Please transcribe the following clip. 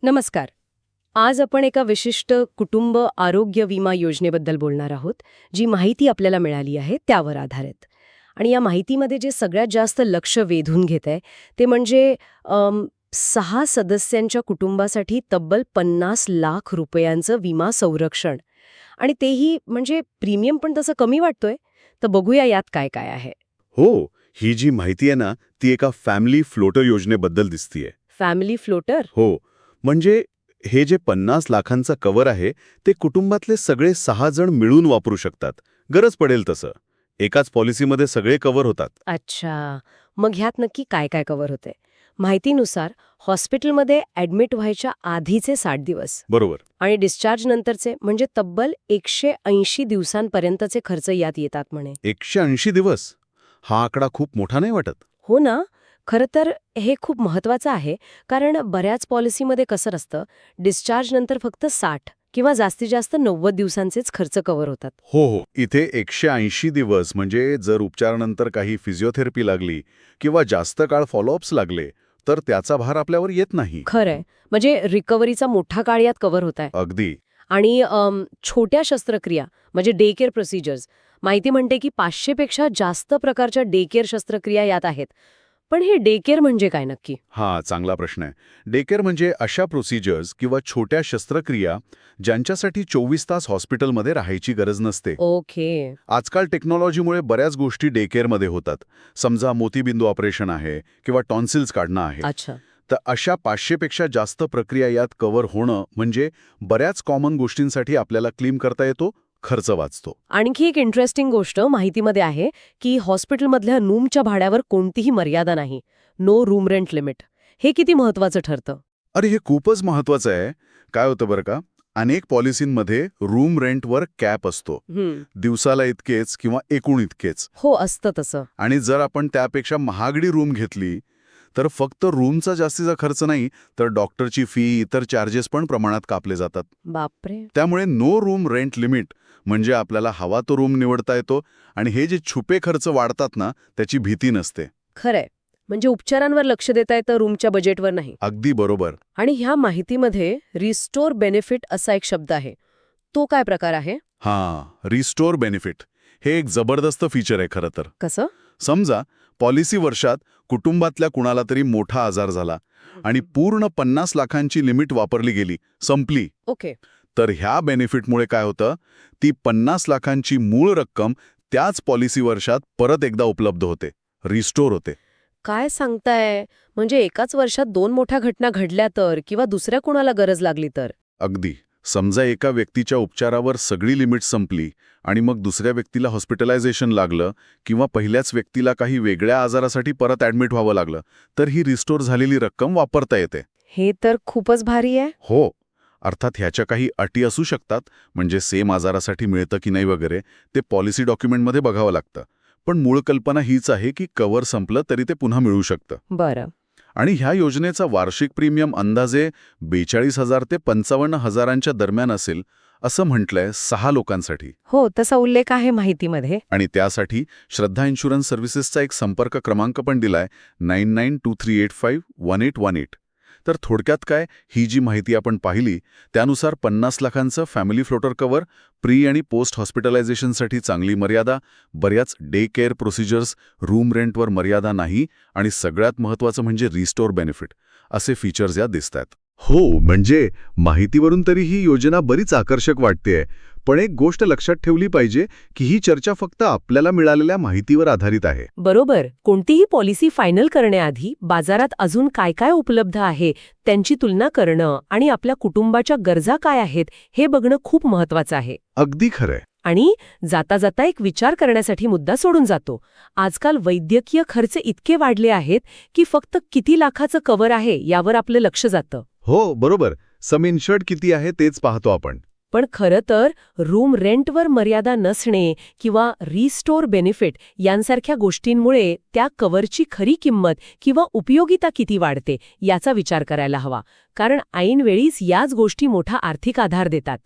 नमस्कार. आज आपण एका विशिष्ट कुटुंब आरोग्य विमा योजनेबद्दल बोलणार आहोत, जी माहिती आपल्याला मिळाली आहे त्यावर आधारित. आणि या माहितीमध्ये जे सगळ्यात जास्त लक्ष वेधून घेतंय ते म्हणजे 6 सदस्यांच्या कुटुंबासाठी तब्बल 50 लाख रुपयांचं विमा संरक्षण. आणि तेही म्हणजे प्रीमियम पण तसं कमी वाटतोय. तर बघूया यात काय काय आहे. हो, ही जी माहिती आहे ना, ती एका फॅमिली फ्लोटर योजनेबद्दल दिसतीये. Family floater? हो, म्हणजे हे जे 50 लाखांचं कव्हर आहे, ते कुटुंबातले सगळे 6 जण मिळून वापरू शकतात. गरज पडेल तसं. एकाच पॉलिसीमध्ये सगळे कव्हर होतात. अच्छा. मग ह्यात नक्की काय काय कव्हर होते? माहितीनुसार हॉस्पिटलमध्ये ॲडमिट व्हायच्या आधीचे 60 दिवस बरोबर. आणि डिस्चार्ज नंतरचे म्हणजे तब्बल 180 दिवसांपर्यंतचे खर्च यात येतात म्हणे. 180 दिवस? हा आकडा खूप मोठा नाही वाटत? हो ना. खरं तर हे खूप महत्वाचं आहे, कारण बऱ्याच पॉलिसीमध्ये कसं असतं, डिस्चार्ज नंतर फक्त 60 किंवा जास्तीत जास्त 90 दिवसांचेच खर्च कव्हर होतात. हो. इथे 180 दिवस म्हणजे जर उपचारानंतर काही फिजिओथेरपी लागली किंवा जास्त काळ फॉलोअप्स लागले, तर त्याचा भार आपल्यावर येत नाही. खरंय. म्हणजे रिकव्हरीचा मोठा काळ यात कव्हर होत आहे. अगदी. आणि छोट्या शस्त्रक्रिया म्हणजे डे केअर प्रोसिजर्स, माहिती म्हणते की 500 पेक्षा जास्त प्रकारच्या डे केअर शस्त्रक्रिया यात आहेत. पण हे डे केअर म्हणजे काय नक्की? हा चांगला प्रश्न आहे. डे केअर म्हणजे अशा प्रोसिजर्स किंवा छोट्या शस्त्रक्रिया ज्यांच्यासाठी 24 तास हॉस्पिटलमध्ये राहायची गरज नसते. ओके. आजकाल टेक्नॉलॉजीमुळे बऱ्याच गोष्टी डे केअरमध्ये होतात. समजा मोतीबिंदू ऑपरेशन आहे किंवा टॉन्सिल्स काढणं आहे. अच्छा. तर अशा 500 पेक्षा जास्त प्रक्रिया यात कव्हर होणं म्हणजे बऱ्याच कॉमन गोष्टींसाठी आपल्याला क्लेम करता येतो, खर्च वाचतो. आणखी एक इंटरेस्टिंग गोष्ट माहितीमध्ये आहे की हॉस्पिटलमधल्या रूमच्या भाड्यावर कोणतीही मर्यादा नाही. No room rent limit. हे किती महत्वाचं ठरतं? अरे हे खूपच महत्वाचं आहे. काय होतं बरं का, अनेक पॉलिसींमध्ये रूम रेंटवर कॅप असतो. दिवसाला इतकेच किंवा एकूण इतकेच. हो, असतं तसं. आणि जर आपण त्यापेक्षा महागडी रूम घेतली तर फक्त रूमचा जास्तीचा खर्च नाही, तर डॉक्टरची फी, इतर चार्जेस पण प्रमाणात कापले जातात. बापरे. त्यामुळे नो रूम रेंट लिमिट म्हणजे आपल्याला हवा तो रूम निवडता येतो आणि हे जे छुपे खर्च वाढतात ना, त्याची भीती नसते. खरंय. म्हणजे उपचारांवर लक्ष देता येतं, रूमच्या बजेटवर नाही. अगदी बरोबर. आणि ह्या माहितीमध्ये रिस्टोर बेनिफिट असा एक शब्द आहे. तो काय प्रकार आहे? रिस्टोर बेनिफिट हे एक जबरदस्त फीचर आहे खरं तर. कसं? समजा पॉलिसी वर्षात कुटुंबातल्या कुणाला तरी मोठा आजार झाला आणि पूर्ण 50 लाखांची लिमिट वापरली गेली, संपली. ओके. तर ह्या बेनिफिटमुळे काय होतं, ती 50 लाखांची मूळ रक्कम त्याच पॉलिसी वर्षात परत एकदा उपलब्ध होते, रिस्टोर होते. काय सांगताय? म्हणजे एकाच वर्षात 2 मोठ्या घटना घडल्या तर, किंवा दुसऱ्या कुणाला गरज लागली तर? अगदी. समजा एका व्यक्तीच्या उपचारावर सगळी लिमिट संपली आणि मग दुसऱ्या व्यक्तीला हॉस्पिटलायझेशन लागलं किंवा पहिल्याच व्यक्तीला काही वेगळ्या आजारासाठी परत ॲडमिट व्हावं लागलं, तर ही रिस्टोर झालेली रक्कम वापरता येते. हे तर खूपच भारी आहे. हो. अर्थात ह्याच्या काही अटी असू शकतात, म्हणजे सेम आजारासाठी मिळतं की नाही वगैरे ते पॉलिसी डॉक्युमेंटमध्ये बघावं लागतं. पण मूळ कल्पना हीच आहे की कव्हर संपलं तरी ते पुन्हा मिळू शकतं. बरं. आणि ह्या योजनेचा वार्षिक प्रीमियम अंदाजे 42,000 ते 55,000च्या दरम्यान असेल, असं म्हटलंय 6 लोकांसाठी. हो, तसा उल्लेख आहे माहितीमध्ये. आणि त्यासाठी श्रद्धा इन्शुरन्स सर्व्हिसेसचा एक संपर्क क्रमांक पण दिलाय, 9923851818. तर थोडक्यात काय, ही जी माहिती आपण पाहिली त्यानुसार 50 लाखांचं फॅमिली फ्लोटर कव्हर, प्री आणि पोस्ट हॉस्पिटलायझेशनसाठी चांगली मर्यादा, बऱ्याच डे केअर प्रोसिजर्स, रूम रेंटवर मर्यादा नाही आणि सगळ्यात महत्त्वाचं म्हणजे रिस्टोर बेनिफिट, असे फीचर्स यात दिसतात. हो, म्हणजे माहितीवरून तरी ही योजना बरीच आकर्षक वाटतेय. पण एक गोष्ट लक्षात ठेवली पाहिजे की ही चर्चा फक्त आपल्याला मिळालेल्या माहितीवर आधारित आहे. बरोबर. कोणतीही पॉलिसी फायनल करण्याआधी बाजारात अजून काय काय उपलब्ध आहे त्यांची तुलना करणं आणि आपल्या कुटुंबाच्या गरजा काय आहेत हे बघणं खूप महत्वाचं आहे. अगदी खरंय. आणि जाता जाता एक विचार करण्यासाठी मुद्दा सोडून जातो. आजकाल वैद्यकीय खर्च इतके वाढले आहेत की फक्त किती लाखाचं कव्हर आहे यावर आपलं लक्ष जातं. हो, बरोबर. सम इन्शर्ड किती आहे तेच पाहतो आपण. पण खरं तर रूम रेंटवर मर्यादा नसणे किंवा रिस्टोर बेनिफिट यांसारख्या गोष्टींमुळे त्या कव्हरची खरी किंमत किंवा उपयोगिता किती वाढते याचा विचार करायला हवा. कारण ऐनवेळीच याच गोष्टी मोठा आर्थिक आधार देतात.